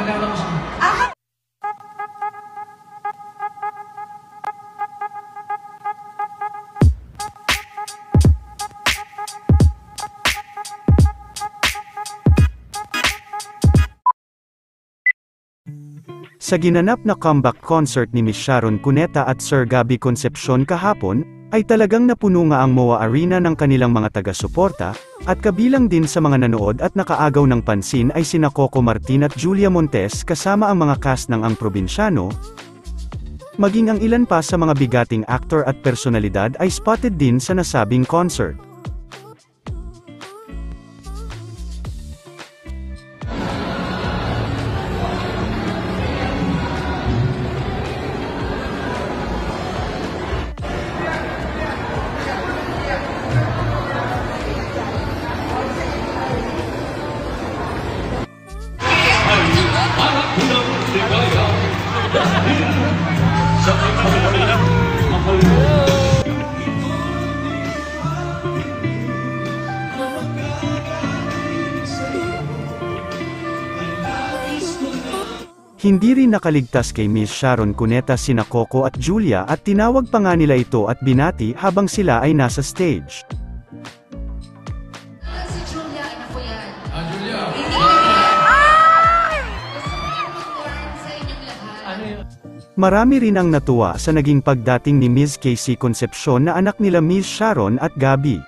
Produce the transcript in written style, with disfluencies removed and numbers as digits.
Kakilala ko siya. Sa ginanap na comeback concert ni Miss Sharon Cuneta at Sir Gabby Concepcion kahapon, ay talagang napuno nga ang MOA Arena ng kanilang mga taga-suporta, at kabilang din sa mga nanood at nakaagaw ng pansin ay sina Coco Martin at Julia Montes kasama ang mga cast ng Ang Probinsyano, maging ang ilan pa sa mga bigating aktor at personalidad ay spotted din sa nasabing concert. Hindi rin nakaligtas kay Miss Sharon Cuneta sina Coco at Julia at tinawag pa nga nila ito at binati habang sila ay nasa stage. Si Julia, anak ko yan. Julia! Gusto ko yung mag-warn sa inyong lahat. Ano yun? Marami rin ang natuwa sa naging pagdating ni Ms. Casey Concepcion na anak nila Miss Sharon at Gabby.